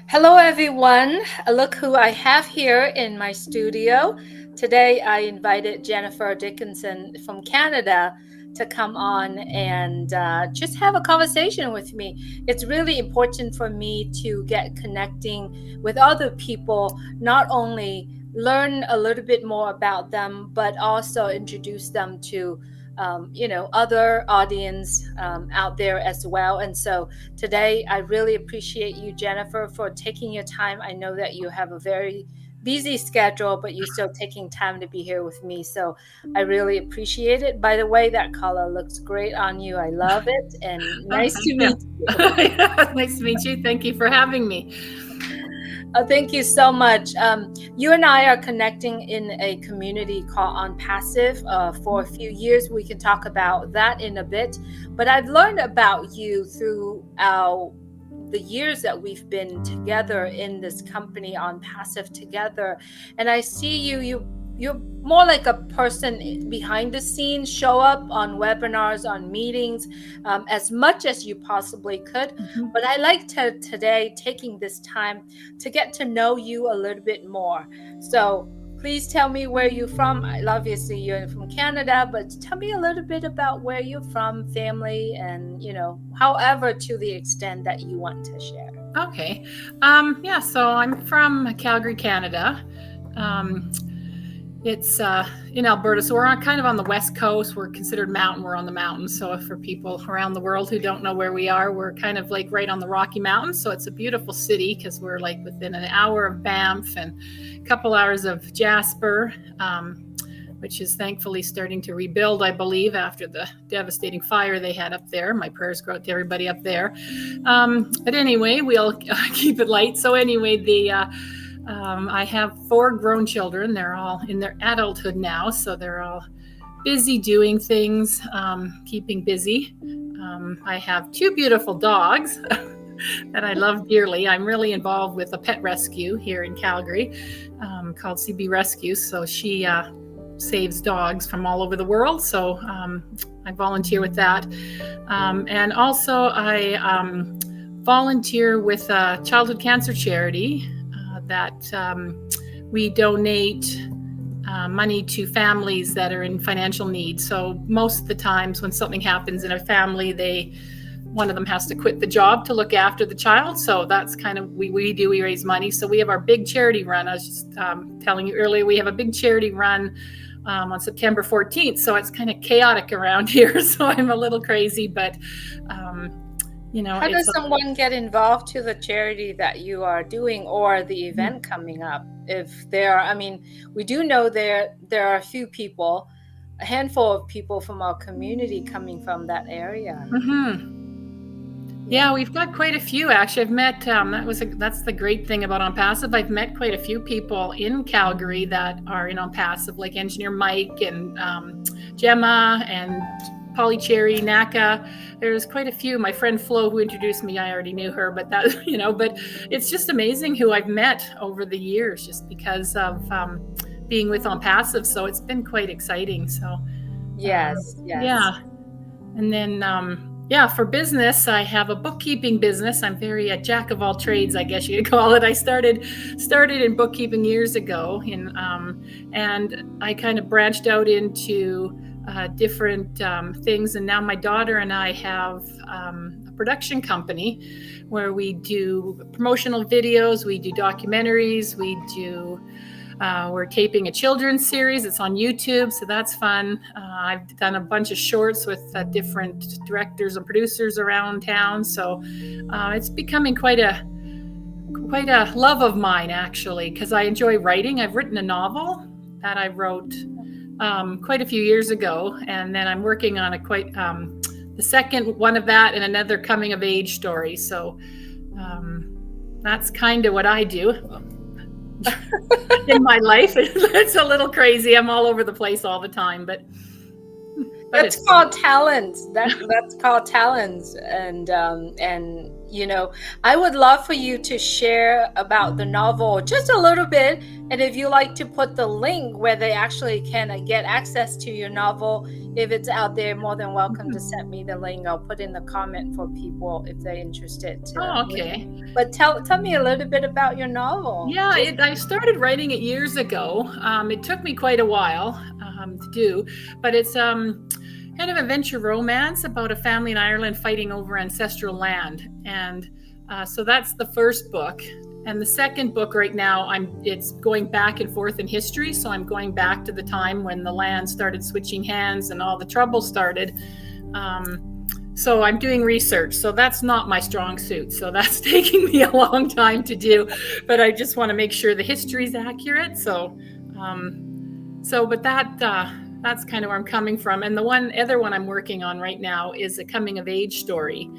Hello, everyone. Look who I have here in my studio. Today, I invited Jennifer Dickinson from Canada to come on and just have a conversation with me. It's really important for me to get connecting with other people, not only learn a little bit more about them, but also introduce them to other audience out there as well. And so today, I really appreciate you, Jennifer, for taking your time. I know that you have a very busy schedule, but you're still taking time to be here with me. So I really appreciate it. By the way, that color looks great on you. I love it. And Oh, nice thank to you. meet you. Nice to meet you. Thank you for having me. Thank you so much. You and I are connecting in a community called OnPassive for a few years. We can talk about that in a bit. But I've learned about you through the years that we've been together in this company OnPassive together. And I see you're more like a person behind the scenes, show up on webinars, on meetings, as much as you possibly could. Mhm. But I like to today taking this time to get to know you a little bit more. So please tell me where you're from. Obviously, you're from Canada, but tell me a little bit about where you're from, family, and however to the extent that you want to share. Okay. Yeah, so I'm from Calgary, Canada. Um, it's in Alberta, so we're kind of on the west coast. We're considered mountain. We're on the mountains. So for people around the world who don't know where we are, we're kind of like right on the Rocky Mountains. So it's a beautiful city because we're like within an hour of Banff and a couple hours of Jasper. Which is thankfully starting to rebuild, I believe, after the devastating fire they had up there. My prayers go out to everybody up there. But anyway, we'll keep it light. So anyway, I have 4 grown children. They're all in their adulthood now, so they're all busy doing things, keeping busy. I have 2 beautiful dogs that I love dearly. I'm really involved with a pet rescue here in Calgary called CB Rescues. So she saves dogs from all over the world. So I volunteer with that. And also I volunteer with a childhood cancer charity that we donate money to families that are in financial need. So most of the times when something happens in a family, one of them has to quit the job to look after the child. So that's kind of we raise money. So we have our big charity run. I was just telling you earlier, we have a big charity run on September 14th. So it's kind of chaotic around here. So I'm a little crazy, but how does someone get involved to the charity that you are doing or the event coming up? If we do know there are a few people, a handful of people from our community coming from that area. Mm-hmm. Yeah, we've got quite a few actually. I've met that's the great thing about OnPassive. I've met quite a few people in Calgary that are in OnPassive, like Engineer Mike and Gemma and Polly Cherry, Naka. There's quite a few. My friend Flo, who introduced me, I already knew her, but that but it's just amazing who I've met over the years, just because of being with OnPassive. So it's been quite exciting. So yes. Yeah, and then. For business, I have a bookkeeping business. I'm very a jack of all trades, I guess you could call it. I started in bookkeeping years ago, and I kind of branched out into different things. And now my daughter and I have a production company where we do promotional videos, we do documentaries, we're taping a children's series. It's on YouTube, so that's fun. I've done a bunch of shorts with different directors and producers around town. So it's becoming quite a love of mine, actually, because I enjoy writing. I've written a novel that I wrote quite a few years ago, and then I'm working on the second one of that and another coming of age story. So that's kind of what I do. In my life. It's a little crazy. I'm all over the place all the time, but that's called talent. That's called talents, and I would love for you to share about the novel just a little bit. And if you like to put the link where they actually can get access to your novel, if it's out there, more than welcome to send me the link. I'll put in the comment for people if they're interested to Oh, read it. okay. But tell me a little bit about your novel. Yeah, Just I started writing it years ago. It took me quite a while to do, but it's kind of adventure romance about a family in Ireland fighting over ancestral land, and so that's the first book. And the second book right now, it's going back and forth in history. So I'm going back to the time when the land started switching hands and all the trouble started. So I'm doing research. So that's not my strong suit. So that's taking me a long time to do, but I just want to make sure the history is accurate. But that's kind of where I'm coming from. And the other one I'm working on right now is a coming of age story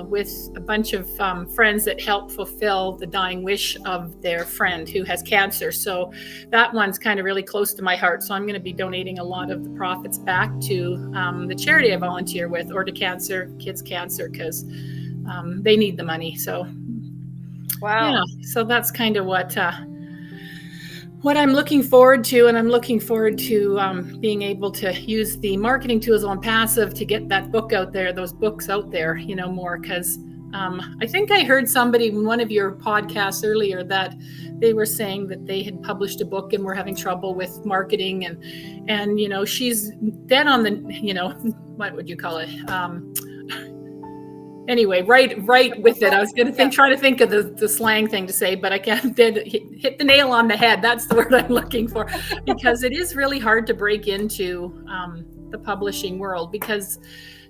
with a bunch of friends that help fulfill the dying wish of their friend who has cancer. So that one's kind of really close to my heart. So I'm going to be donating a lot of the profits back to the charity I volunteer with, or to Kids Cancer, because they need the money. So wow. yeah, so that's kind of what I'm looking forward to. And I'm looking forward to being able to use the marketing tools on Passive to get that book out there, those books out there, more, because I think I heard somebody in one of your podcasts earlier that they were saying that they had published a book and were having trouble with marketing, and she's dead on the, what would you call it? Anyway, right with it. I was going to try to think of the slang thing to say, but I can't. Hit the nail on the head. That's the word I'm looking for, because it is really hard to break into the publishing world, because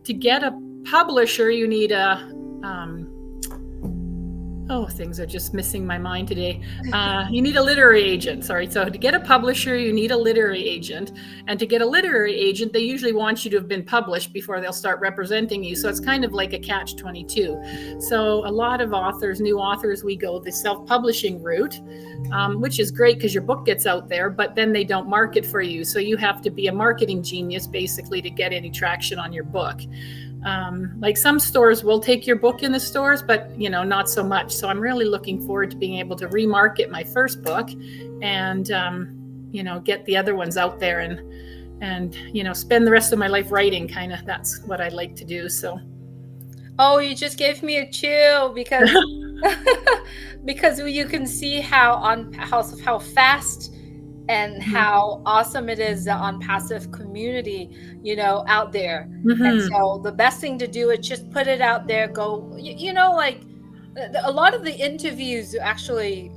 to get a publisher, you need things are just missing my mind today. You need a literary agent. Sorry. So to get a publisher, you need a literary agent. And to get a literary agent, they usually want you to have been published before they'll start representing you. So it's kind of like a catch-22. So a lot of new authors, we go the self-publishing route, which is great because your book gets out there, but then they don't market for you. So you have to be a marketing genius, basically, to get any traction on your book. Like some stores will take your book in the stores, but not so much. So I'm really looking forward to being able to remarket my first book and get the other ones out there and spend the rest of my life writing. Kind of, that's what I like to do. So oh, you just gave me a chill, because because you can see how fast and how awesome it is, the OnPassive community, out there. And so the best thing to do is just put it out there. Go, like a lot of the interviews actually,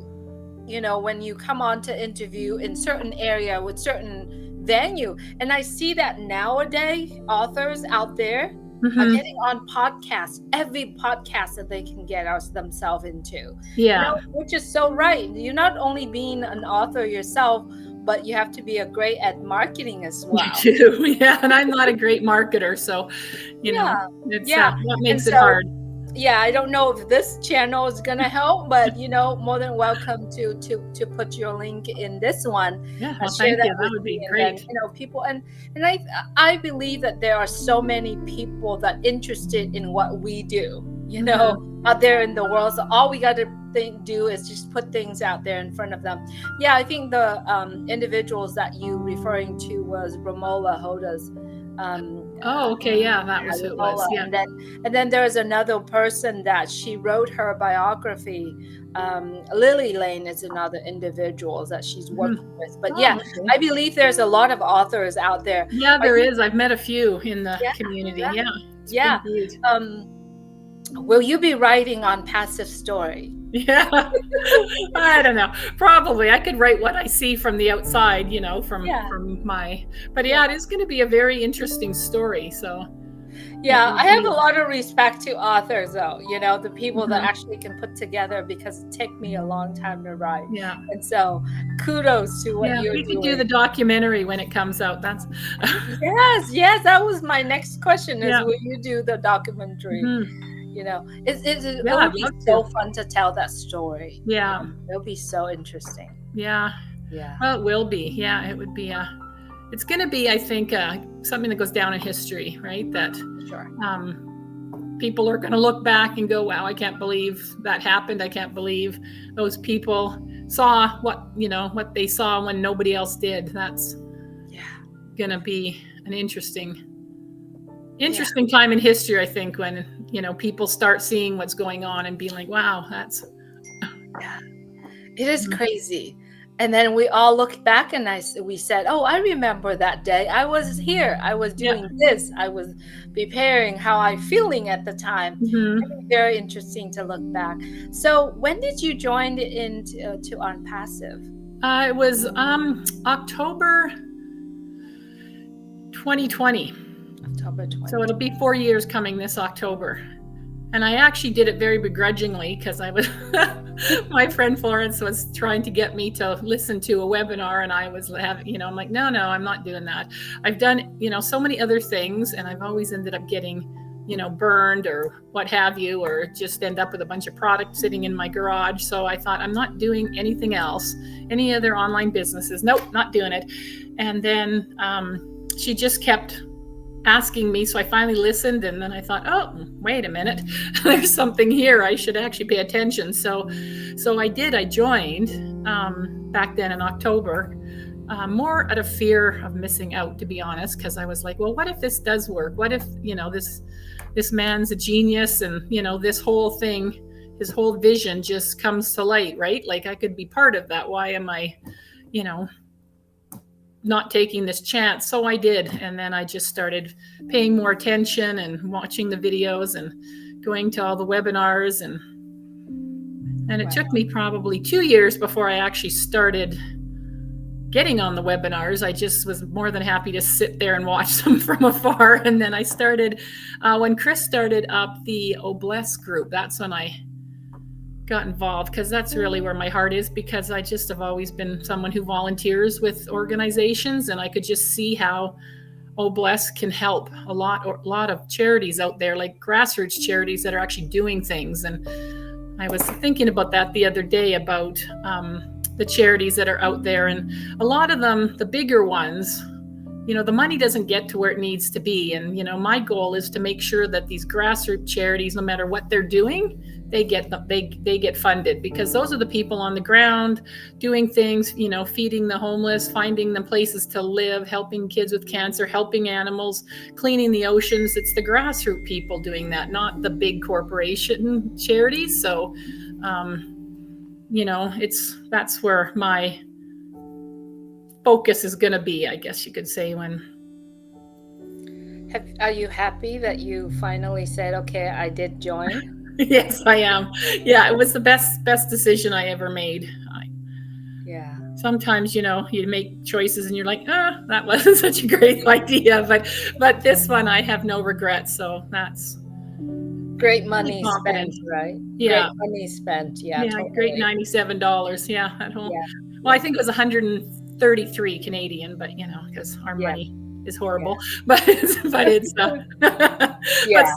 when you come on to interview in certain area with certain venue, and I see that nowadays authors out there are getting on podcasts, every podcast that they can get themselves into. Which is so right. You're not only being an author yourself, but you have to be great at marketing as well. You do. Yeah, and I'm not a great marketer, so that makes it hard. Yeah, I don't know if this channel is gonna help, but more than welcome to put your link in this one. Yeah, well, thank you. That would be great. Then, people, and I believe that there are so many people that interested in what we do, out there in the world. So all we got to do is just put things out there in front of them. Yeah, I think the individuals that you referring to was Romola Hoda's. Okay, yeah, that was who it was. Yeah, and then there's another person that she wrote her biography. Lily Lane is another individual that she's working with. But okay. I believe there's a lot of authors out there. Yeah, there is. I've met a few in the community. Yeah. Will you be writing on Passive Story? Yeah, I don't know. Probably. I could write what I see from the outside, from my. But it is going to be a very interesting story. So. Yeah, I have a lot of respect to authors, though. The people that actually can put together, because it takes me a long time to write. Yeah. And so, kudos to what you're doing. We could do the documentary when it comes out. That's. Yes. That was my next question: is will you do the documentary? It would be so fun to tell that story. Yeah. It'll be so interesting. Yeah. Well, it will be. Yeah, it would be it's going to be, I think, something that goes down in history, right? That people are going to look back and go, wow, I can't believe that happened. I can't believe those people saw what they saw when nobody else did. That's going to be an interesting time in history, I think, when, people start seeing what's going on and being like, wow, that's. It is crazy. And then we all looked back and we said, oh, I remember that day. I was here. I was doing this. I was preparing how I'm feeling at the time. Very interesting to look back. So when did you join to ONPASSIVE? It was October 2020. October 2020. So it'll be 4 years coming this October. And I actually did it very begrudgingly because I was, my friend Florence was trying to get me to listen to a webinar, and I was having, I'm like, no, I'm not doing that. I've done, so many other things, and I've always ended up getting, burned or what have you, or just end up with a bunch of product sitting in my garage. So I thought, I'm not doing anything else, any other online businesses. Nope, not doing it. And then she just kept asking me, so I finally listened, and then I thought, oh, wait a minute, there's something here. I should actually pay attention. So I did. I joined back then in October, more out of fear of missing out, to be honest, because I was like, well, what if this does work? What if this man's a genius, and this whole thing, his whole vision just comes to light, right? Like I could be part of that. Why am I, not taking this chance? So I did. And then I just started paying more attention and watching the videos and going to all the webinars. And it took me probably 2 years before I actually started getting on the webinars. I just was more than happy to sit there and watch them from afar. And then I started, when Chris started up the Obless group, that's when I got involved, because that's really where my heart is, because I just have always been someone who volunteers with organizations, and I could just see how Obless can help a lot of charities out there, like grassroots charities that are actually doing things. And I was thinking about that the other day, about the charities that are out there, and a lot of them, the bigger ones, the money doesn't get to where it needs to be. And, my goal is to make sure that these grassroots charities, no matter what they're doing, they get funded, because those are the people on the ground doing things, feeding the homeless, finding them places to live, helping kids with cancer, helping animals, cleaning the oceans. It's the grassroots people doing that, not the big corporation charities. So, that's where my focus is going to be, I guess you could say. Are you happy that you finally said, okay, I did join? Yes, I am. Yeah, it was the best decision I ever made. Sometimes, you make choices and you're like, that wasn't such a great idea. But this one, I have no regrets. So that's great money spent, right? Yeah. Great money spent. Yeah. Totally. Great $97. Yeah, at home. Yeah. Well, I think it was 133 Canadian, but because our money is horrible. But it's but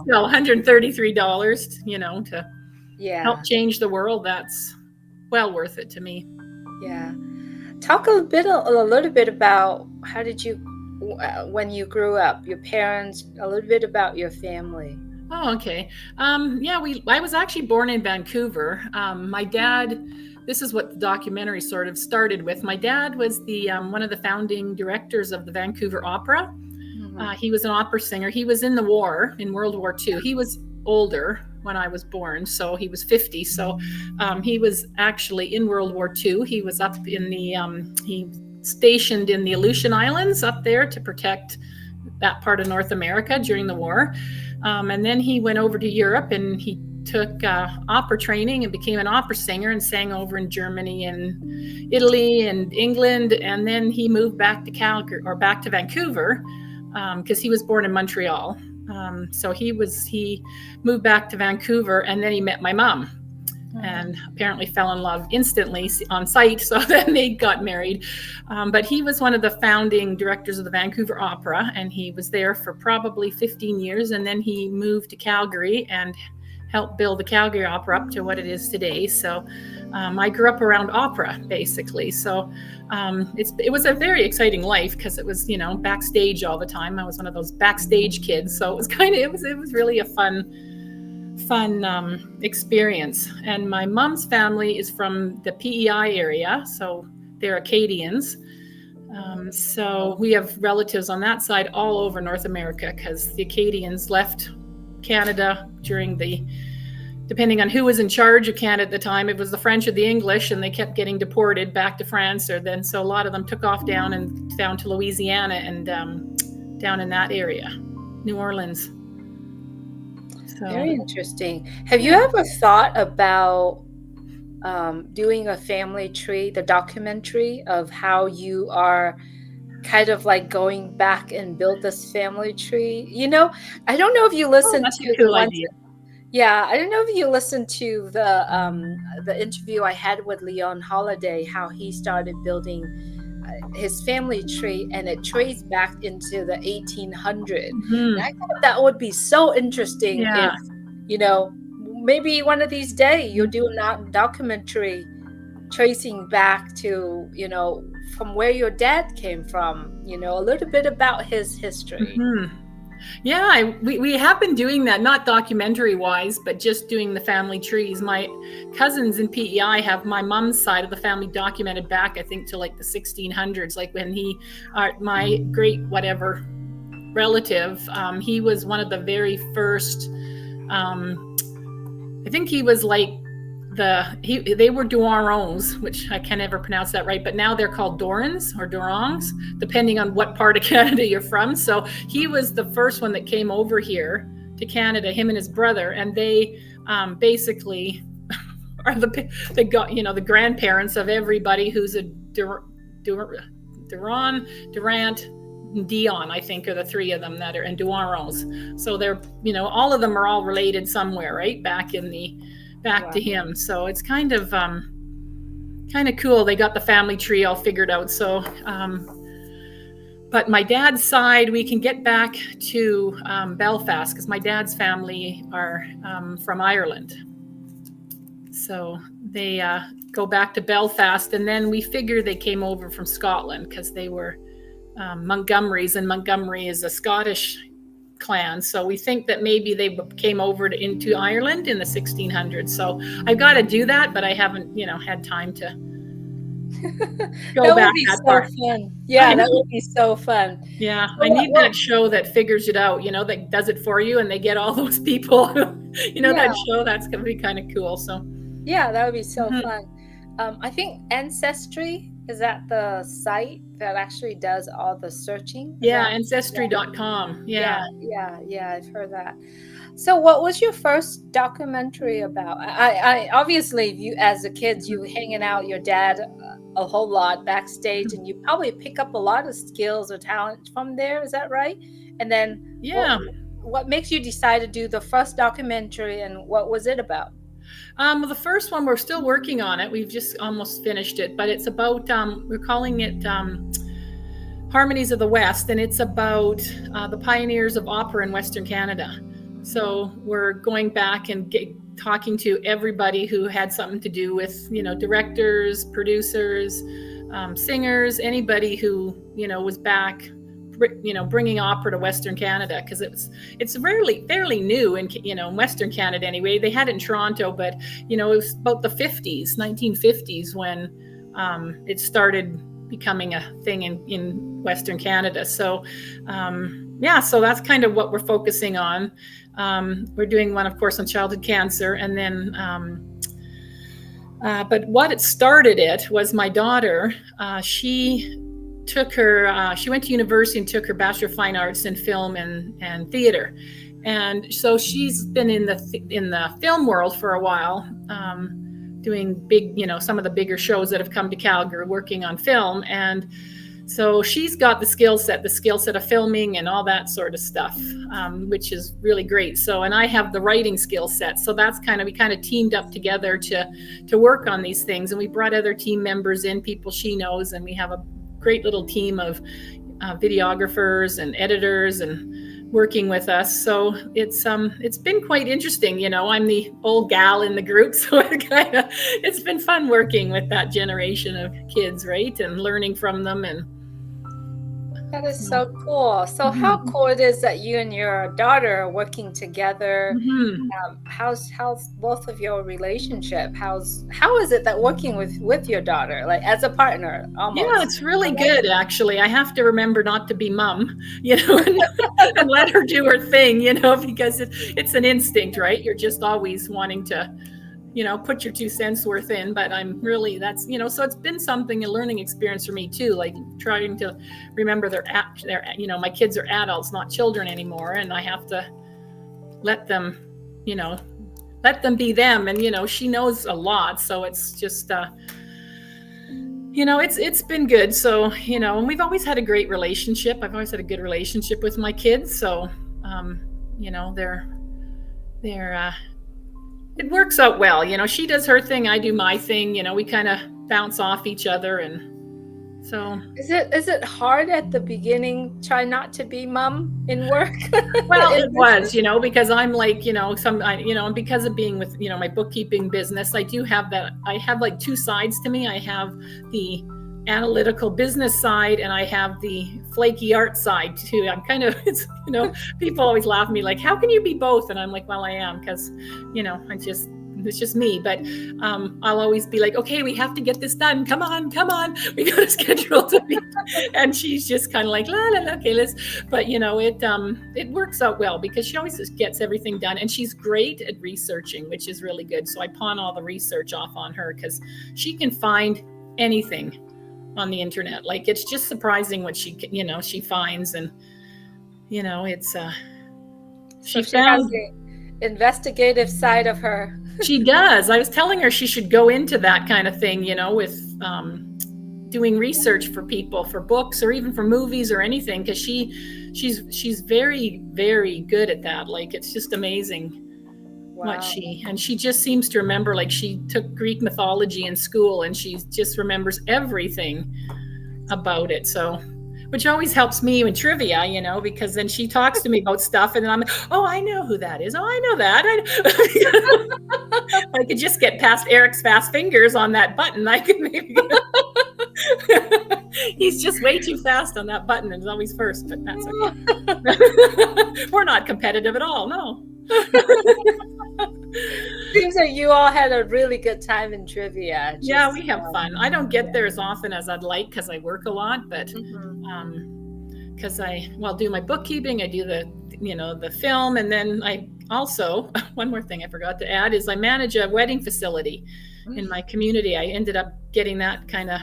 still $133, to help change the world. That's well worth it to me. Yeah. Talk a little bit about how did you, when you grew up, your parents, a little bit about your family. Oh, okay. I was actually born in Vancouver. My dad, this is what the documentary sort of started with. My dad was the one of the founding directors of the Vancouver Opera. He was an opera singer. He was in the war, in World War II. He was older when I was born, so he was 50. So he was actually in World War II. He was up in he stationed in the Aleutian Islands up there to protect that part of North America during the war. And then he went over to Europe, and he took opera training and became an opera singer and sang over in Germany and Italy and England. And then he moved back to Calgary, or back to Vancouver, because he was born in Montreal. So he moved back to Vancouver, and then he met my mom, and apparently fell in love instantly on sight. So then they got married. But he was one of the founding directors of the Vancouver Opera, and he was there for probably 15 years. And then he moved to Calgary and helped build the Calgary Opera up to what it is today. So I grew up around opera, basically. So it was a very exciting life because it was, backstage all the time. I was one of those backstage kids. So it was it was really a fun experience. And my mom's family is from the PEI area, so they're Acadians. So we have relatives on that side all over North America because the Acadians left Canada depending on who was in charge of Canada at the time, it was the French or the English, and they kept getting deported back to France. So a lot of them took off down to Louisiana and down in that area, New Orleans. So, very interesting. Have you ever thought about doing a family tree, the documentary of how you are kind of like going back and build this family tree? I don't know if you listened that's to a the cool ones. idea. Yeah, I don't know if you listened to the interview I had with Leon Holiday, how he started building his family tree, and it traced back into the 1800s. And I thought that would be so interesting if, you know, maybe one of these days you'll do a documentary tracing back to, from where your dad came from, a little bit about his history. Yeah, we have been doing that, not documentary wise, but just doing the family trees. My cousins in PEI have my mom's side of the family documented back, I think, to like the 1600s, like when my great whatever relative, he was one of the very first, I think he was like they were Douarons, which I can never pronounce that right, but now they're called Dorans or Durongs, depending on what part of Canada you're from. So he was the first one that came over here to Canada, him and his brother, and they basically are the grandparents of everybody who's a Durant, Dion, I think, are the three of them that are, and Douarons. So they're, all of them are all related somewhere, right? Back to him. So it's kind of cool. They got the family tree all figured out. So, but my dad's side, we can get back to Belfast because my dad's family are from Ireland. So they go back to Belfast, and then we figure they came over from Scotland because they were Montgomerys, and Montgomery is a Scottish clan. So we think that maybe they came over into Ireland in the 1600s. So I've got to do that, but I haven't, had time to go that back would be that so far. fun. Yeah, that would be so fun. Yeah, I need that show that figures it out, that does it for you, and they get all those people, that show, that's going to be kind of cool. So yeah, that would be so fun. I think Ancestry, is that the site that actually does all the searching? Ancestry.com. Yeah, I've heard that. So what was your first documentary about? I obviously, you as a kid, you hanging out your dad a whole lot backstage, and you probably pick up a lot of skills or talent from there. Is that right? And then what makes you decide to do the first documentary, and what was it about? The first one, we're still working on it. We've just almost finished it, but it's about, we're calling it Harmonies of the West, and it's about the pioneers of opera in Western Canada. So we're going back and talking to everybody who had something to do with, directors, producers, singers, anybody who, was back, bringing opera to Western Canada, because it's fairly new in Western Canada anyway. They had it in Toronto, but it was about the 1950s when it started becoming a thing in Western Canada. So so that's kind of what we're focusing on. We're doing one, of course, on childhood cancer, and then but what started it was my daughter. She went to university and took her Bachelor of Fine Arts in film and theater. And so she's been in the film world for a while, doing big, some of the bigger shows that have come to Calgary, working on film. And so she's got the skill set of filming and all that sort of stuff, which is really great. So, and I have the writing skill set. So that's we kind of teamed up together to work on these things. And we brought other team members in, people she knows, and we have a great little team of videographers and editors and working with us. So it's been quite interesting. I'm the old gal in the group, so it's been fun working with that generation of kids, right? And learning from them. And That is so cool. So how Mhm. cool it is that you and your daughter are working together. Mhm. How's both of your relationship? How is it that working with your daughter, like as a partner Yeah, almost? it's really good, actually. I have to remember not to be mum, and let her do her thing, because it's an instinct, right? You're just always wanting to, put your 2 cents worth in. But I'm really, so it's been something, a learning experience for me too, like trying to remember my kids are adults, not children anymore. And I have to let them, you know, let them be them. And, she knows a lot. So it's just, it's been good. So, and we've always had a great relationship. I've always had a good relationship with my kids. So, they're it works out well. She does her thing, I do my thing. We kind of bounce off each other. And so, Is it hard at the beginning, try not to be mom in work? well, In it this was, because I'm like, and because of being with, my bookkeeping business, I have like 2 sides to me. I have the analytical business side, and I have the flaky art side too. I'm kind of, people always laugh at me like, how can you be both? And I'm like, well, I am, because, it's just me. But I'll always be like, okay, we have to get this done. Come on, we got a schedule to meet. And she's just kind of like, la la la, okay, let's. But it works out well because she always just gets everything done, and she's great at researching, which is really good. So I pawn all the research off on her because she can find anything on the internet. Like, it's just surprising what she finds. And it's So she she has found. the investigative side of her. She does. I was telling her she should go into that kind of thing, with doing research for people, for books, or even for movies or anything, because she's very, very good at that. Like, it's just amazing what Wow. she just seems to remember. Like, she took Greek mythology in school, and she just remembers everything about it. So, which always helps me in trivia, because then she talks to me about stuff, and then I'm, oh, I know who that is. Oh, I know that. I could just get past Eric's fast fingers on that button. I could maybe. He's just way too fast on that button, and it's always first, but that's okay. We're not competitive at all. No. Seems like you all had a really good time in trivia. Yeah, Just we have fun. I don't get there as often as I'd like because I work a lot, but because I do my bookkeeping, I do the film, and then I also, one more thing I forgot to add is I manage a wedding facility in my community. I ended up getting that kind of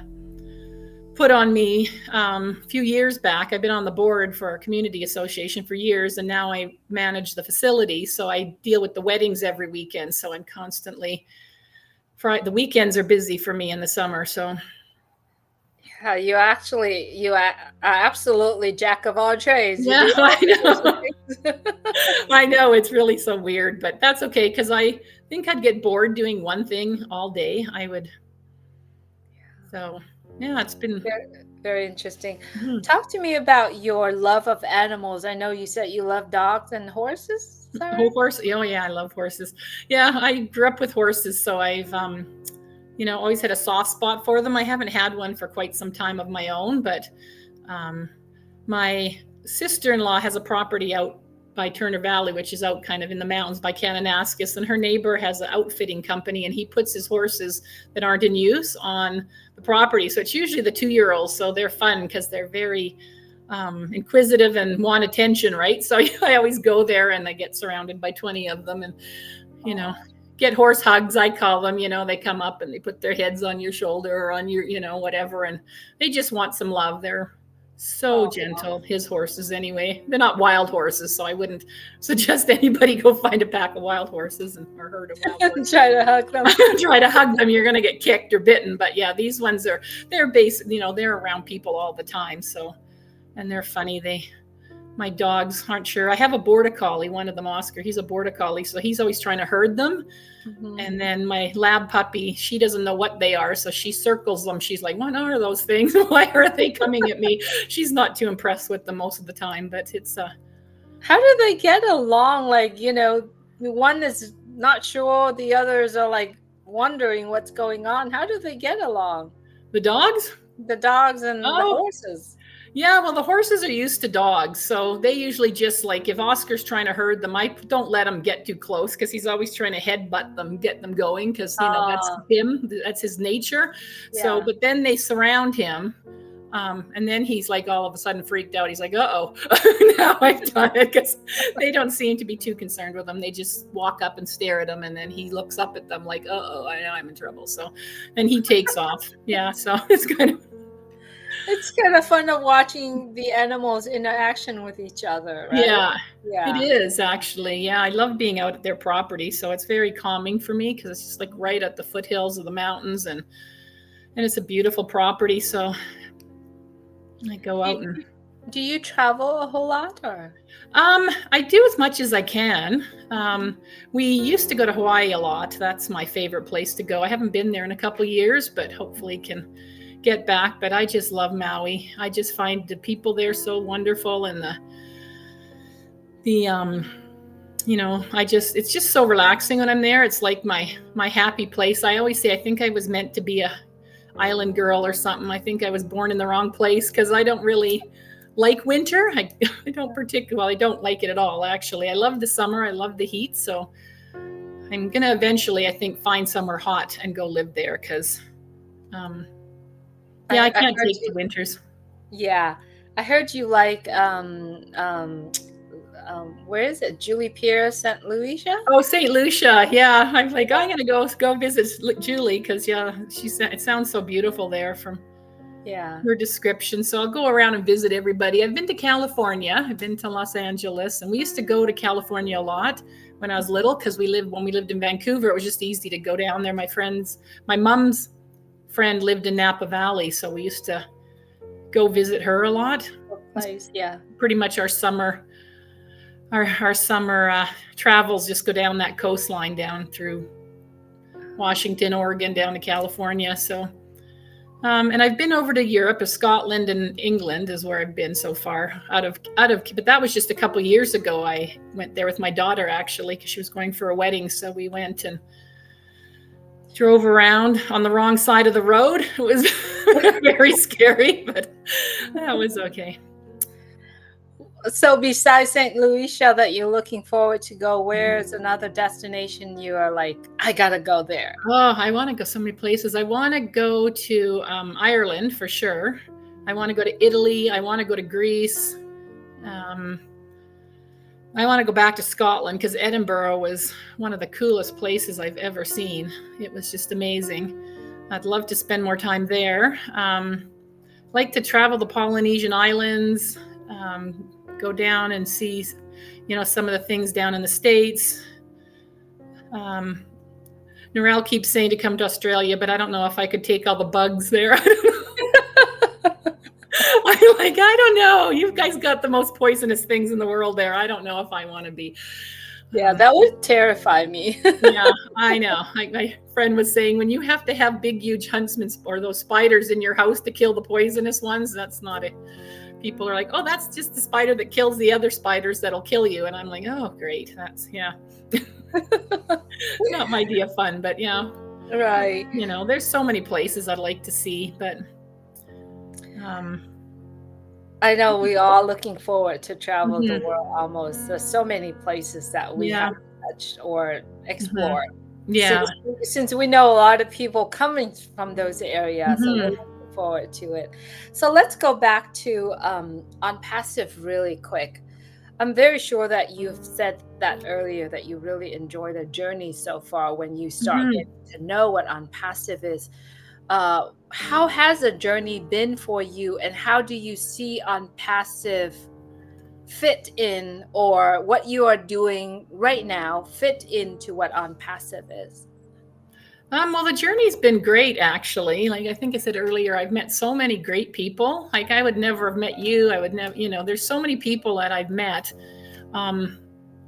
put on me a few years back. I've been on the board for a community association for years, and now I manage the facility. So I deal with the weddings every weekend. So I'm constantly, the weekends are busy for me in the summer. So yeah, you are absolutely jack of all trades. You yeah, do all I kinds of know. things. I know, it's really so weird, but that's okay, because I think I'd get bored doing one thing all day. So yeah, it's been. Very, very interesting. Mhm. Talk to me about your love of animals. I know you said you love dogs and horses. Is that right? Horse. Oh yeah, I love horses. Yeah, I grew up with horses, so I've always had a soft spot for them. I haven't had one for quite some time of my own, but my sister-in-law has a property out by Turner Valley, which is out kind of in the mountains by Kananaskis, and her neighbor has an outfitting company, and he puts his horses that aren't in use on the property. So it's usually the 2-year-olds, so they're fun because they're very inquisitive and want attention, right? So I always go there, and I get surrounded by 20 of them, and get horse hugs, I call them. They come up and they put their heads on your shoulder or on your, whatever, and they just want some love. They're so gentle, his horses anyway. They're not wild horses, so I wouldn't suggest anybody go find a pack of wild horses or herd of wild horses. Try to hug them. Try to hug them, you're going to get kicked or bitten. But yeah, these ones they're they're around people all the time. So, and they're funny. My dogs aren't sure. I have a border collie, one of them, Oscar. He's a border collie, so he's always trying to herd them. And then my lab puppy, she doesn't know what they are, so she circles them. She's like, what are those things? Why are they coming at me? She's not too impressed with them most of the time, but it's How do they get along? Like, one is not sure, the others are like wondering what's going on. How do they get along? The dogs? The dogs and the Oh, horses. yeah, well, the horses are used to dogs, so they usually just like if Oscar's trying to herd them, I don't let him get too close because he's always trying to headbutt them, get them going because that's Oh, him, that's his nature. So, yeah. but then they surround him, and then he's like all of a sudden freaked out. He's like, "Uh-oh, now I've done it," because they don't seem to be too concerned with him. They just walk up and stare at him, and then he looks up at them like, "Uh-oh, I know I'm in trouble." So, and he takes off. Yeah, so it's kind of. It's kind of fun of watching the animals interaction with each other, right? Yeah, it Yeah. is actually. Yeah, I love being out at their property, so it's very calming for me because it's just like right at the foothills of the mountains, and it's a beautiful property. So I go Do out and you, do you travel a whole lot or? I do as much as I can. We used to go to Hawaii a lot. That's my favorite place to go. I haven't been there in a couple years, but hopefully can get back. But I just love Maui. I just find the people there so wonderful, and the it's just so relaxing when I'm there. It's like my happy place. I always say I think I was meant to be a island girl or something. I think I was born in the wrong place because I don't really like winter. I don't particularly, well, I don't like it at all, actually. I love the summer. I love the heat. So I'm going to eventually, I think, find somewhere hot and go live there because, yeah, I I can't heard take you. the winters. Yeah, I heard you like where is it? Julie Pier, St. Lucia? Oh, St. Lucia. Yeah. I'm like, I'm going to go visit Julie because, yeah, it sounds so beautiful there from Yeah. her description. So I'll go around and visit everybody. I've been to California. I've been to Los Angeles, and we used to go to California a lot when I was little because when we lived in Vancouver, it was just easy to go down there. My mom's friend lived in Napa Valley, so we used to go visit her a lot. What place? Yeah. Pretty much our summer travels just go down that coastline down through Washington, Oregon, down to California. So and I've been over to Europe, Scotland and England is where I've been so far but that was just a couple years ago. I went there with my daughter actually because she was going for a wedding. So we went and drove around on the wrong side of the road. It was very scary, but that was okay. So besides St. Lucia that you're looking forward to go, where's another destination you are like, I gotta go there? Oh, I want to go so many places. I want to go to Ireland for sure. I want to go to Italy. I want to go to Greece. I want to go back to Scotland because Edinburgh was one of the coolest places I've ever seen. It was just amazing. I'd love to spend more time there. Like to travel the Polynesian islands, go down and see, some of the things down in the States. Narelle keeps saying to come to Australia, but I don't know if I could take all the bugs there. I'm like, I don't know. You guys got the most poisonous things in the world there. I don't know if I want to be. Yeah, that would terrify me. Yeah, I know. My friend was saying when you have to have big, huge huntsmen or those spiders in your house to kill the poisonous ones, that's not it. People are like, oh, that's just the spider that kills the other spiders that'll kill you. And I'm like, oh, great. That's, yeah. Not my idea of fun, but yeah. Right. There's so many places I'd like to see, but I know we all looking forward to travel the mhm. world almost. There's so many places that we Yeah. haven't touched or explored. Yeah. Since we know a lot of people coming from those areas, so we're Mhm. looking forward to it. So let's go back to on passive really quick. I'm very sure that you've said that earlier that you really enjoy the journey so far when you start Mhm. getting to know what on passive is. How has the journey been for you, and how do you see on passive fit in, or what you are doing right now fit into what on passive is? Well, the journey's been great, actually. Like I think I said earlier, I've met so many great people. Like I would never have met you. I would never, there's so many people that I've met um,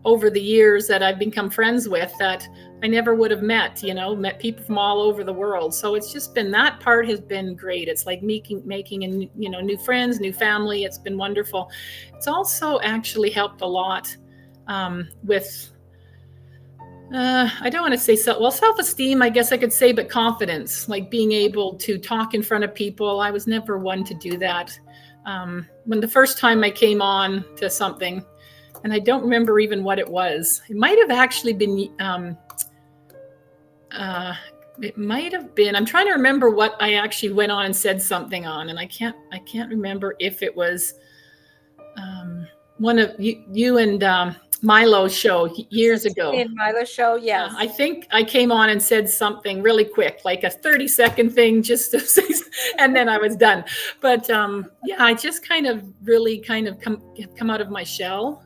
over the years that I've become friends with that I never would have met, met people from all over the world. So it's just been, that part has been great. It's like making new friends, new family. It's been wonderful. It's also actually helped a lot with, I don't want to say self-esteem, I guess I could say, but confidence, like being able to talk in front of people. I was never one to do that. When the first time I came on to something, and I don't remember even what it was. It might have actually been, I'm trying to remember what I actually went on and said something on, and I can't remember if it was one of you and Milo's show years ago. In Milo's show, yes. I think I came on and said something really quick, like a 30-second thing, just to say, and then I was done. But I just kind of really come out of my shell,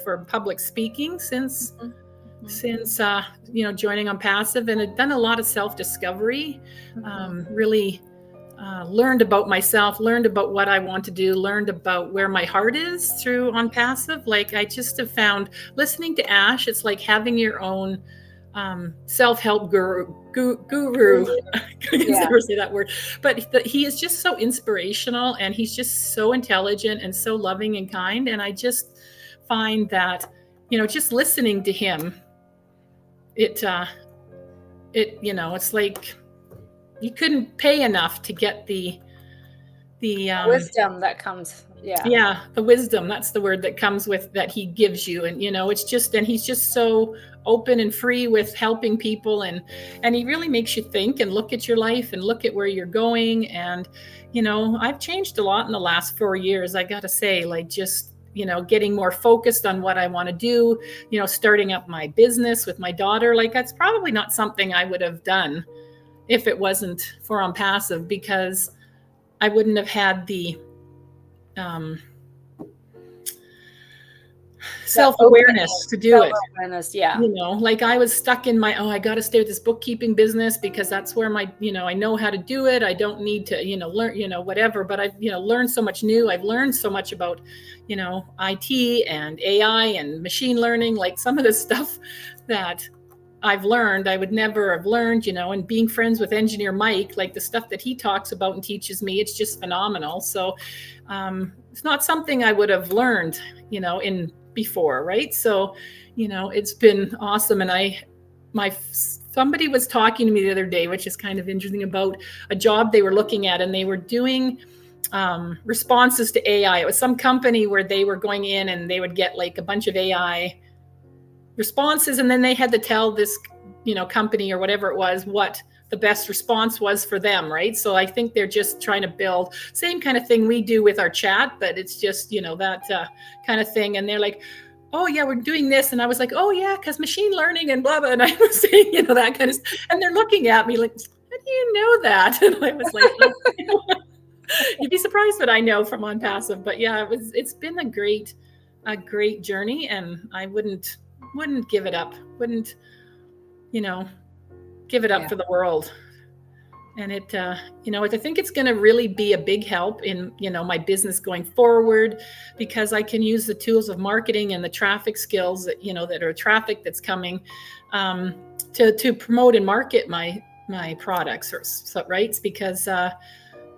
for public speaking since joining OnPassive, and I've done a lot of self-discovery, really learned about myself, learned about what I want to do, learned about where my heart is through OnPassive. Like, I just have found, listening to Ash, it's like having your own self-help guru. I can never say that word, but he is just so inspirational, and he's just so intelligent and so loving and kind. And I just find that, just listening to him, it's like you couldn't pay enough to get the wisdom that comes. The wisdom, that's the word that comes with that he gives you. And it's just, and he's just so open and free with helping people, and he really makes you think and look at your life and look at where you're going. And I've changed a lot in the last 4 years, I gotta say, like, just getting more focused on what I want to do, starting up my business with my daughter. Like, that's probably not something I would have done if it wasn't for OnPassive, because I wouldn't have had the self-awareness to do it. Like, I was stuck in my, I got to stay with this bookkeeping business because that's where my, I know how to do it. I don't need to, learn, whatever, but I've, learned so much new. I've learned so much about, IT and AI and machine learning, like some of the stuff that I've learned, I would never have learned, and being friends with engineer Mike, like the stuff that he talks about and teaches me, it's just phenomenal. So it's not something I would have learned, in before. Right. So, it's been awesome. And somebody was talking to me the other day, which is kind of interesting, about a job they were looking at, and they were doing responses to AI. It was some company where they were going in and they would get like a bunch of AI responses, and then they had to tell this, company or whatever it was, what the best response was for them. Right. So I think they're just trying to build same kind of thing we do with our chat, but it's just, that kind of thing. And they're like, oh yeah, we're doing this. And I was like, oh yeah, because machine learning and blah, blah. And I was saying, that kind of stuff. And they're looking at me like, how do you know that? And I was like, oh. You'd be surprised what I know from OnPassive. But yeah, it's been a great journey, and I wouldn't give it up. Wouldn't, give it up for the world. And it, I think it's going to really be a big help in, my business going forward, because I can use the tools of marketing and the traffic skills that, that are traffic that's coming to promote and market my products, right? Because,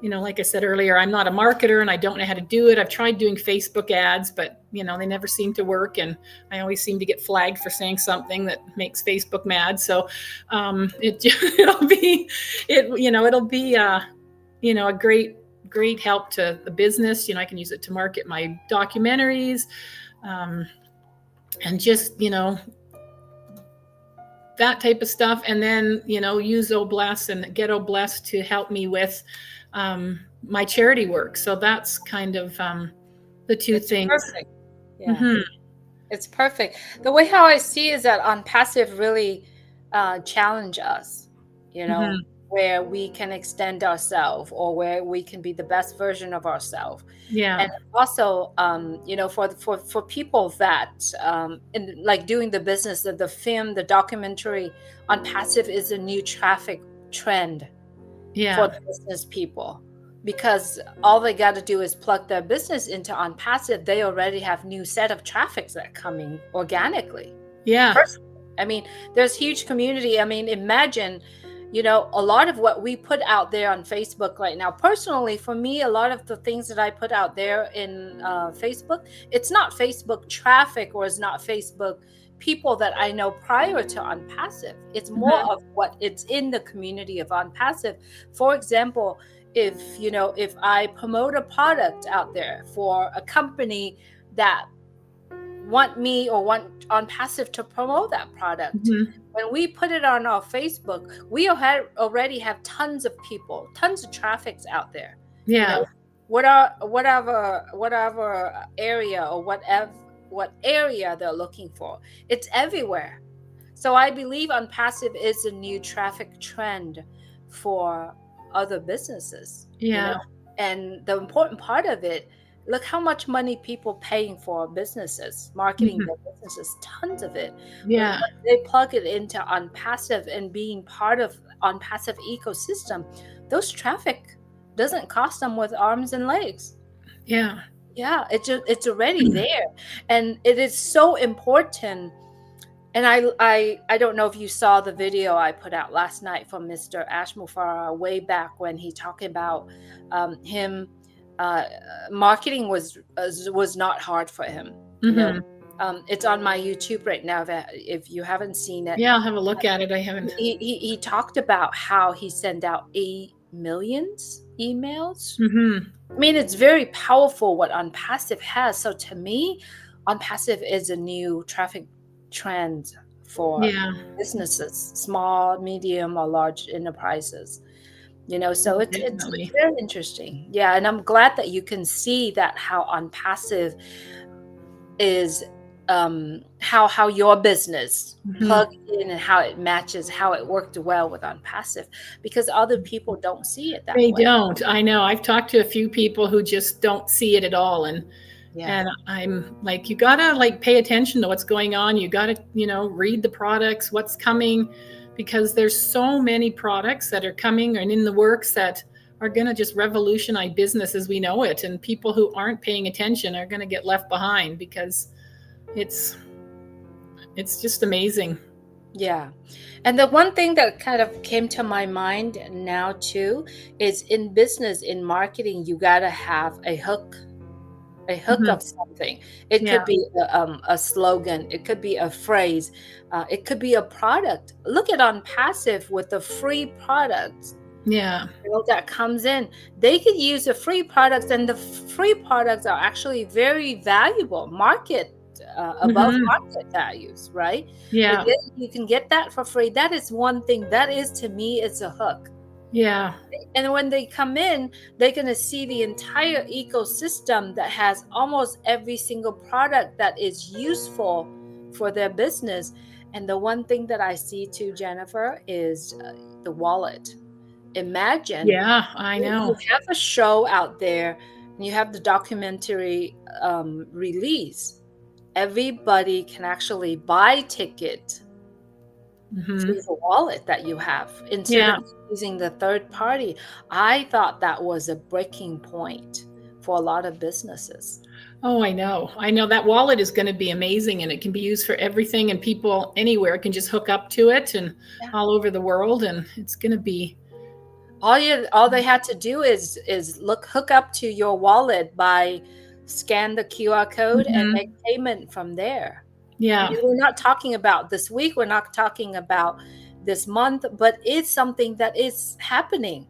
like I said earlier, I'm not a marketer and I don't know how to do it. I've tried doing Facebook ads, but, they never seem to work. And I always seem to get flagged for saying something that makes Facebook mad. So it'll be a great help to the business. I can use it to market my documentaries and just, that type of stuff. And then, use OBless and get OBless to help me with my charity work. So that's kind of the two things. Perfect. Yeah. It's perfect. The way how I see is that OnPassive really challenge us, where we can extend ourselves, or where we can be the best version of ourselves. Yeah. And also, for people that in like doing the business, the film, the documentary, OnPassive is a new traffic trend for the business people. because all they got to do is plug their business into OnPassive. They already have new set of traffics that coming organically. Yeah. I mean, there's huge community. I mean, imagine, a lot of what we put out there on Facebook right now. Personally, for me, a lot of the things that I put out there in Facebook, it's not Facebook traffic, or it's not Facebook people that I know prior to OnPassive. It's more Mhm. of what it's in the community of OnPassive. For example, if I promote a product out there for a company that want me or want OnPassive to promote that product, Mhm. when we put it on our Facebook, we already have tons of people, tons of traffics out there. You know, Yeah. whatever area, or what area they're looking for, it's everywhere. So I believe OnPassive is a new traffic trend for other businesses, Yeah. and the important part of it, look how much money people paying for businesses, marketing Mhm. their businesses, tons of it. But Yeah. once they plug it into OnPassive and being part of OnPassive ecosystem, those traffic doesn't cost them with arms and legs. Yeah. Yeah, it's already there. And it is so important. And I don't know if you saw the video I put out last night from Mr. Ash Mufareh, way back when he talked about him. Uh, Marketing was not hard for him. Mhm. It's on my YouTube right now. That if you haven't seen it, Yeah, I'll have a look at it. I haven't. he talked about how he sent out 8 millions emails. Mhm. I mean, it's very powerful what OnPassive has. So to me, OnPassive is a new traffic trend for Yeah. businesses, small, medium, or large enterprises. So it's Definitely. very interesting. Yeah, and I'm glad that you can see that how OnPassive is how your business Mhm. plugged in, and how it matches, how it worked well with OnPassive, because other people don't see it that They way. don't. I know. I've talked to a few people who just don't see it at all, Yeah. and I'm like, you gotta like pay attention to what's going on. You gotta, read the products, what's coming, because there's so many products that are coming and in the works that are gonna just revolutionize business as we know it. And people who aren't paying attention are gonna get left behind because it's it's just amazing. Yeah. And the one thing that kind of came to my mind now too is, in business, in marketing, you got to have a hook Mhm. of something. It Yeah. could be a slogan, it could be a phrase, it could be a product. Look at OnPassive with the free products, Yeah. that comes in. They could use the free products, and the free products are actually very valuable, above Mhm. market values, right? But Yeah. yet you can get that for free. That is one thing that is, to me, it's a hook. Yeah. And when they come in, they're going to see the entire ecosystem that has almost every single product that is useful for their business. And the one thing that I see too, Jennifer, is the wallet. Imagine Yeah, I you know. have a show out there, and you have the documentary release. Everybody can actually buy ticket Mhm. through the wallet that you have, instead Yeah. of using the third party. I thought that was a breaking point for a lot of businesses. Oh, I know. I know that wallet is going to be amazing and it can be used for everything and people anywhere can just hook up to it and Yeah. all over the world and it's going to be All they had to do is hook up to your wallet by scan the QR code and make Mhm. payment from there. I Yeah. mean, we're not talking about this week, we're not talking about this month, but it's something that is happening.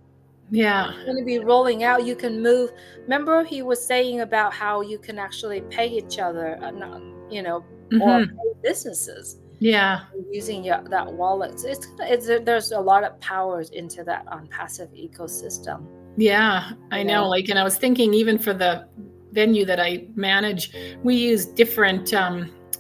Yeah. Going to be rolling out. You can move. Remember, he was saying about how you can actually pay each other, or Mhm. pay businesses Yeah. using that wallet. So there's a lot of powers into that on passive ecosystem. Yeah, I You know. know, Like, and I was thinking, even for the venue that I manage, we use different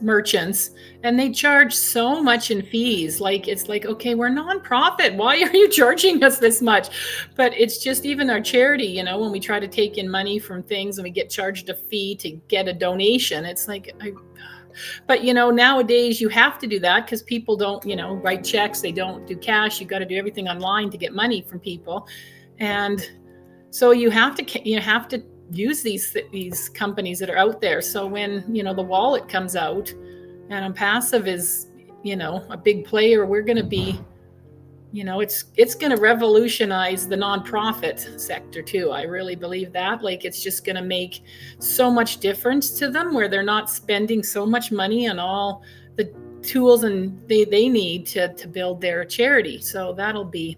merchants, and they charge so much in fees. Like, it's like, okay, we're nonprofit. Why are you charging us this much? But it's just even our charity. When we try to take in money from things and we get charged a fee to get a donation, it's like, but nowadays you have to do that because people don't, write checks. They don't do cash. You got to do everything online to get money from people, and So you have to use these companies that are out there. So when the wallet comes out, and ONPASSIVE is a big player, we're going to be it's going to revolutionize the nonprofit sector too. I really believe that. Like, it's just going to make so much difference to them, where they're not spending so much money on all the tools and they need to build their charity. So that'll be.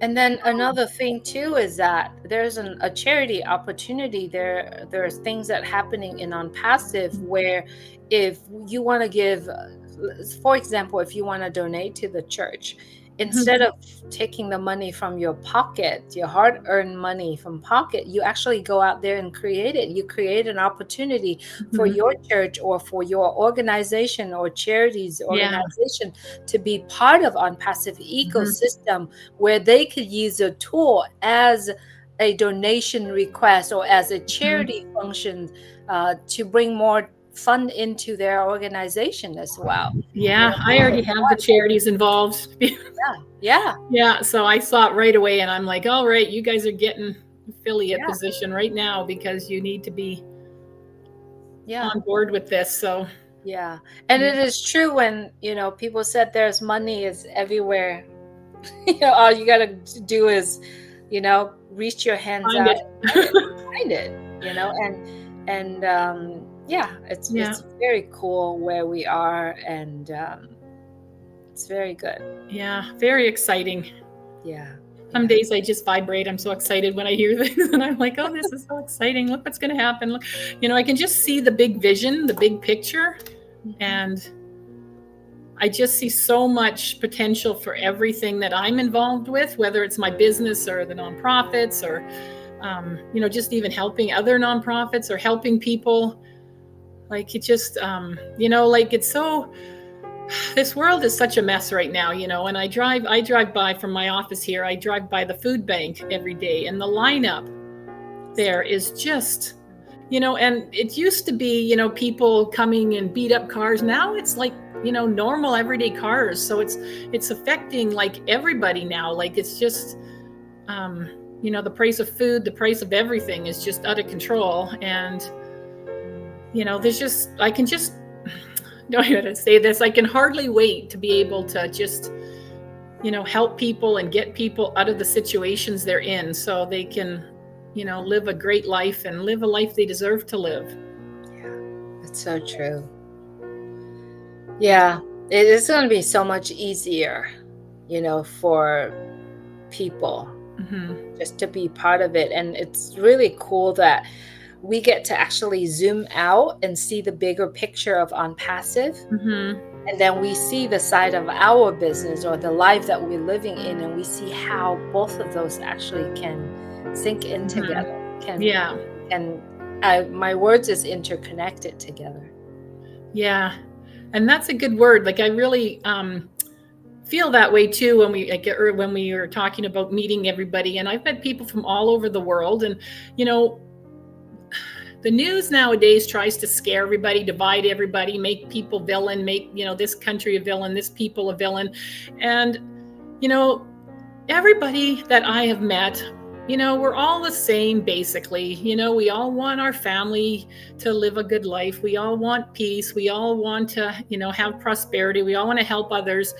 And then another thing too is that there's a charity opportunity there. There's things that happening in ONPASSIVE where if you want to give, for example, if you want to donate to the church, instead of taking the money from your pocket, your hard-earned money from pocket, you actually go out there and create it. You create an opportunity for your church or for your organization or charities organization to be part of ONPASSIVE ecosystem, where they could use a tool as a donation request or as a charity function to bring more fund into their organization as well. Yeah, I already have the charities involved. Yeah. Yeah, so I saw it right away, and I'm like, all right, you guys are getting affiliate Yeah. position right now, because you need to be Yeah. on board with this. So Yeah. And it is true when, people said there's money is everywhere. All you got to do is, reach your hands find out it. and find it, and yeah, it's very cool where we are, and it's very good. Yeah, very exciting. Yeah. Some days I just vibrate. I'm so excited when I hear things, and I'm like, oh, this is so exciting. Look what's going to happen. Look, I can just see the big vision, the big picture, and I just see so much potential for everything that I'm involved with, whether it's my business or the nonprofits, or just even helping other nonprofits or helping people. Like, it just like, it's so, this world is such a mess right now, and I drive by from my office here. I drive by the food bank every day, and the lineup there is just, and it used to be, people coming in beat up cars. Now it's like, normal everyday cars. So it's affecting like everybody now. Like, it's just, the price of food, the price of everything is just out of control. And, there's just, I can just, no, I gotta say this, I can hardly wait to be able to just, help people and get people out of the situations they're in, so they can, live a great life and live a life they deserve to live. Yeah, that's so true. Yeah, it is going to be so much easier, for people just to be part of it. And it's really cool that we get to actually zoom out and see the bigger picture of ONPASSIVE. And then we see the side of our business or the life that we're living in, and we see how both of those actually can sync in together. My words is interconnected together. Yeah. And that's a good word. Like, I really feel that way too when we were talking about meeting everybody. And I've met people from all over the world, and the news nowadays tries to scare everybody, divide everybody, make people villain, make this country a villain, this people a villain. And everybody that I have met, we're all the same basically. We all want our family to live a good life. We all want peace. We all want to have prosperity. We all want to help others.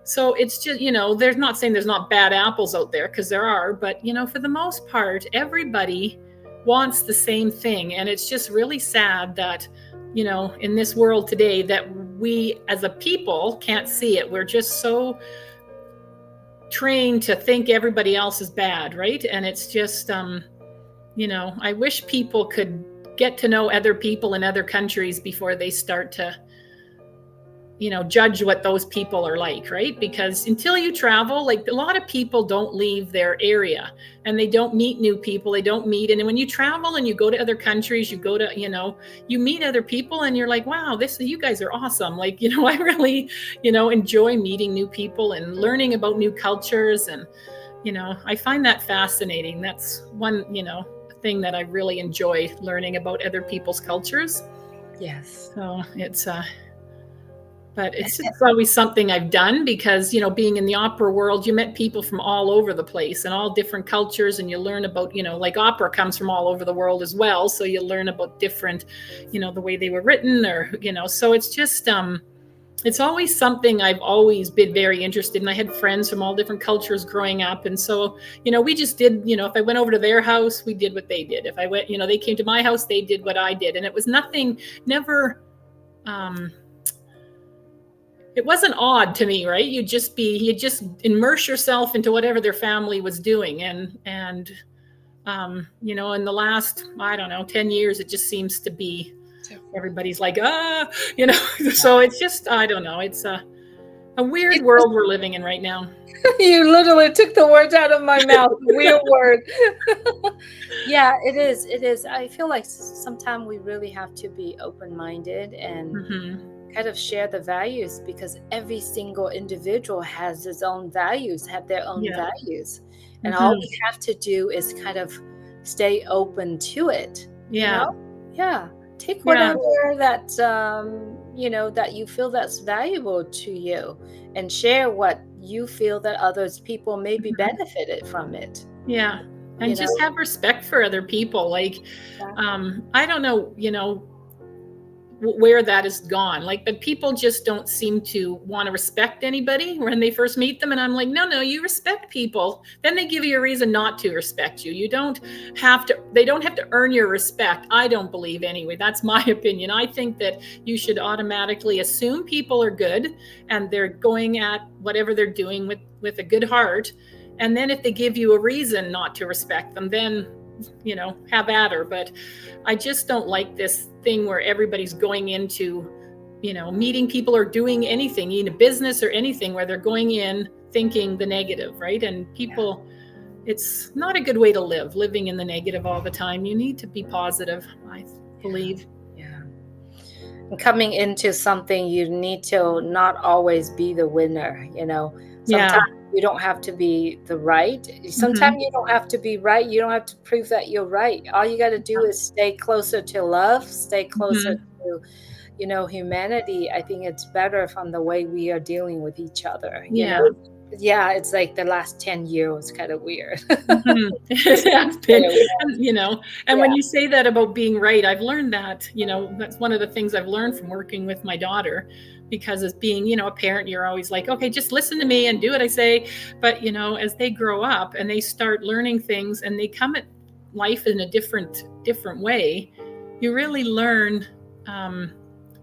So it's just, there's not saying there's not bad apples out there, because there are, but for the most part, everybody wants the same thing. And it's just really sad that in this world today, that we as a people can't see it. We're just so trained to think everybody else is bad, right? And it's just I wish people could get to know other people in other countries before they start to judge what those people are like, right? Because until you travel, like, a lot of people don't leave their area, and they don't meet new people. They don't meet. And when you travel and you go to other countries, you go to, you meet other people, and you're like, wow, you guys are awesome. Like, I really, enjoy meeting new people and learning about new cultures. And, I find that fascinating. That's one, thing that I really enjoy, learning about other people's cultures. Yes. So it's, But it's always something I've done because, being in the opera world, you met people from all over the place and all different cultures. And you learn about, like opera comes from all over the world as well. So you learn about different, the way they were written or, so it's just, it's always something I've always been very interested in. I had friends from all different cultures growing up. And so, we just did, if I went over to their house, we did what they did. If I went, they came to my house, they did what I did. And it was never, it wasn't odd to me, right? You'd just immerse yourself into whatever their family was doing. And in the last, I don't know, 10 years, it just seems to be, everybody's like, so it's just, I don't know. It's a weird world we're living in right now. You literally took the words out of my mouth. Weird word. Yeah, it is. It is. I feel like sometimes we really have to be open-minded and kind of share the values, because every single individual has its own values, have their own values. And all we have to do is kind of stay open to it. Yeah. Yeah. Take whatever that, that you feel that's valuable to you, and share what you feel that others people may be benefited from it. Yeah. And just have respect for other people. Like, I don't know, where that has gone. Like, the people just don't seem to want to respect anybody when they first meet them. And I'm like, no, you respect people. Then they give you a reason not to respect you. They don't have to earn your respect. I don't believe, anyway. That's my opinion. I think that you should automatically assume people are good and they're going at whatever they're doing with a good heart. And then if they give you a reason not to respect them, then have at her. But I just don't like this thing where everybody's going into, meeting people or doing anything in a business or anything, where they're going in thinking the negative, right? And people, it's not a good way to live, living in the negative all the time. You need to be positive, I believe. Yeah. And coming into something, you need to not always be the winner, Sometimes you don't have to be the right. Sometimes you don't have to be right. You don't have to prove that you're right. All you got to do is stay closer to love, stay closer to, humanity. I think it's better from the way we are dealing with each other. Yeah, it's like the last 10 years was kind of weird. And when you say that about being right, I've learned that, that's one of the things I've learned from working with my daughter, because as being, a parent, you're always like, okay, just listen to me and do what I say. But, as they grow up and they start learning things and they come at life in a different way, you really learn,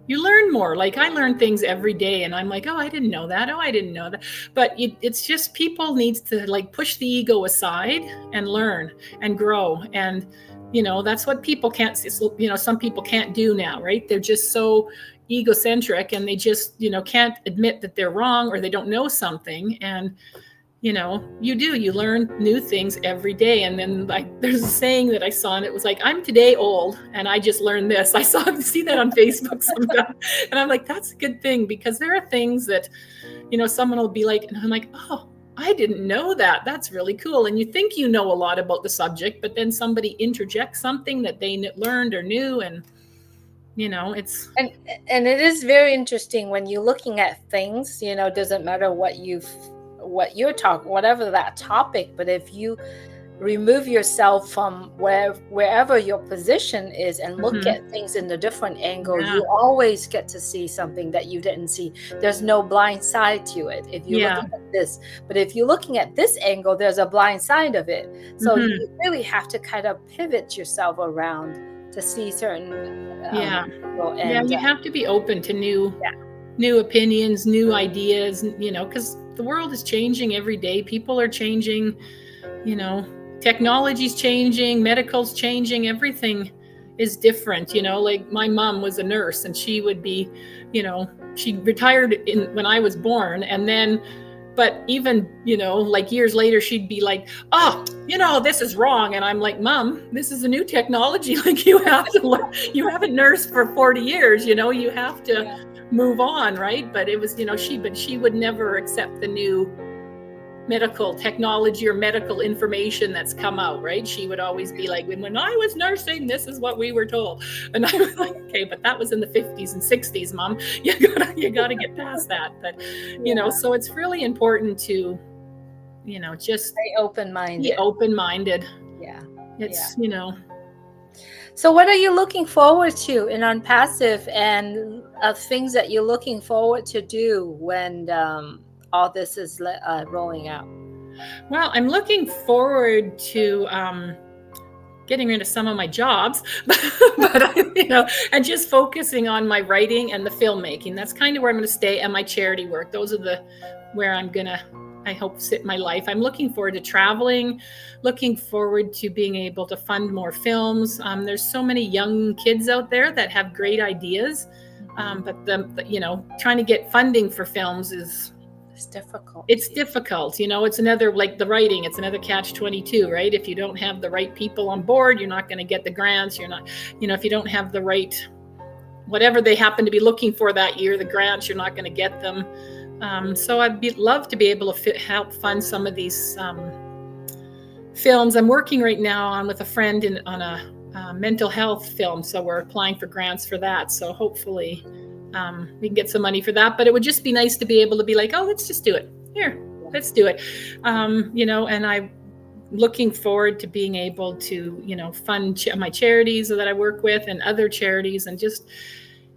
you learn more. Like, I learn things every day and I'm like, oh, I didn't know that. Oh, I didn't know that. But it's just, people needs to like push the ego aside and learn and grow. And, that's what people can't, some people can't do now, right? They're just so egocentric and they just, can't admit that they're wrong or they don't know something. And, you learn new things every day. And then, like, there's a saying that I saw and it was like, I'm today old and I just learned this. I see that on Facebook sometimes. And I'm like, that's a good thing, because there are things that, someone will be like, and I'm like, oh, I didn't know that. That's really cool. And you think you know a lot about the subject, but then somebody interjects something that they learned or knew. And it's and it is very interesting when you're looking at things, doesn't matter what you're talking, whatever that topic, but if you remove yourself from wherever your position is and look at things in a different angle, you always get to see something that you didn't see. There's no blind side to it if you're looking at this. But if you're looking at this angle, there's a blind side of it. So you really have to kind of pivot yourself around to see certain people. And, you have to be open to new opinions, new ideas, because the world is changing every day. People are changing, technology's changing, medical's changing, everything is different. Like, my mom was a nurse and she would be, she retired when I was born, and then, but even, like years later, she'd be like, oh, this is wrong. And I'm like, Mom, this is a new technology. Like, you haven't nursed for 40 years, you have to move on. Right. But it was, she would never accept the new medical technology or medical information that's come out, right? She would always be like, when I was nursing, this is what we were told. And I was like, okay, but that was in the 50s and 60s, Mom. You gotta get past that. But so it's really important to, just Stay open-minded. be open-minded. Yeah. It's, So what are you looking forward to in ONPASSIVE, and things that you're looking forward to do when all this is rolling out? Well, I'm looking forward to getting rid of some of my jobs, but and just focusing on my writing and the filmmaking. That's kind of where I'm going to stay, and my charity work. Those are where I'm going to, I hope, sit my life. I'm looking forward to traveling, looking forward to being able to fund more films. There's so many young kids out there that have great ideas, but trying to get funding for films is difficult. It's difficult. It's another, like the writing, it's another catch-22, right? If you don't have the right people on board, you're not going to get the grants. You're not, if you don't have the right, whatever they happen to be looking for that year, the grants, you're not going to get them. So I'd love to be able to help fund some of these films. I'm working right now with a friend on a mental health film. So we're applying for grants for that. So hopefully we can get some money for that. But it would just be nice to be able to be like, oh, let's just do it. Here, let's do it. And I'm looking forward to being able to, fund my charities that I work with and other charities, and just,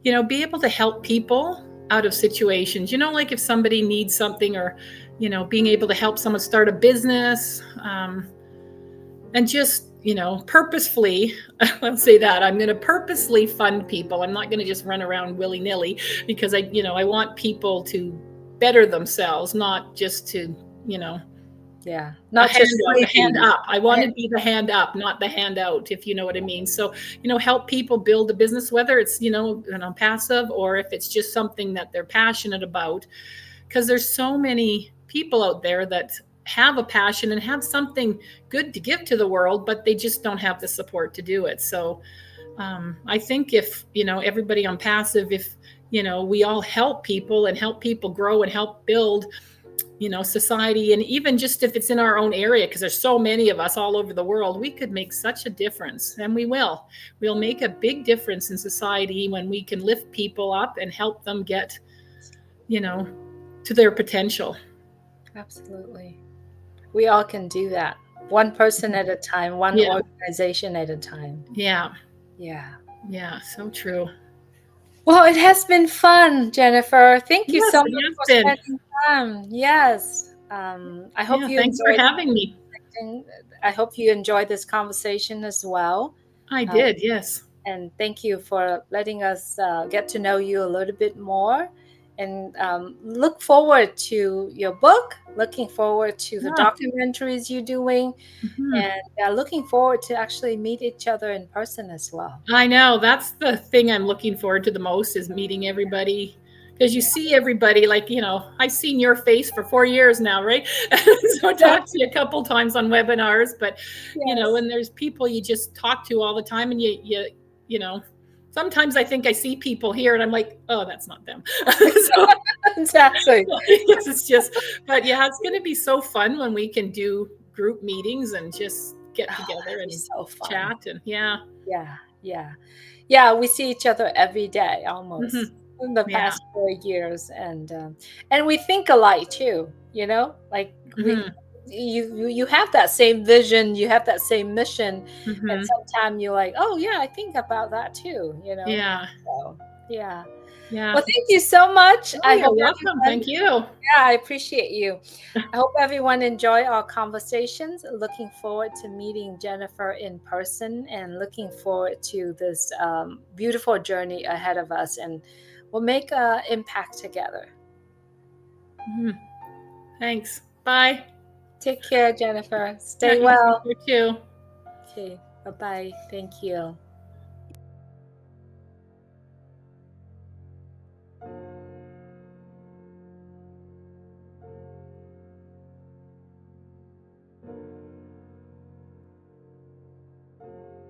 be able to help people out of situations, like if somebody needs something, or, being able to help someone start a business, and just, purposefully, I'll say that I'm going to purposely fund people. I'm not going to just run around willy-nilly, because I want people to better themselves, not just to, not just the hand up. I want to be the hand up, not the handout, if you know what I mean. So, help people build a business, whether it's, passive, or if it's just something that they're passionate about, because there's so many people out there that have a passion and have something good to give to the world, but they just don't have the support to do it. So I think if, everybody on passive, if, we all help people and help people grow and help build, society, and even just if it's in our own area, because there's so many of us all over the world, we could make such a difference. And we'll make a big difference in society when we can lift people up and help them get, to their potential. Absolutely. We all can do that. One person at a time, one organization at a time. Yeah. So true. Well, it has been fun, Jennifer. Thank you so much for spending time. Yes. I hope you thanks for having me. I hope you enjoyed this conversation as well. I did, yes. And thank you for letting us get to know you a little bit more. And look forward to your book, looking forward to the documentaries you're doing, and looking forward to actually meet each other in person as well. I know. That's the thing I'm looking forward to the most, is meeting everybody. Because you see everybody, like, I've seen your face for 4 years now, right? So I talked to you a couple times on webinars, but, and there's people you just talk to all the time, and you sometimes I think I see people here and I'm like, oh, that's not them. So, exactly. It's just, but it's going to be so fun when we can do group meetings and just get together and chat. And we see each other every day almost in the past 4 years, and we think alike too, like you have that same vision, you have that same mission, and sometimes you're like, oh yeah, I think about that too, Well, thank you so much. You're welcome. Thank you. I appreciate you. I hope everyone enjoy our conversations. Looking forward to meeting Jennifer in person, and looking forward to this beautiful journey ahead of us, and we'll make an impact together. Thanks. Bye. Take care, Jennifer. Stay well. You too. Okay. Bye-bye. Thank you.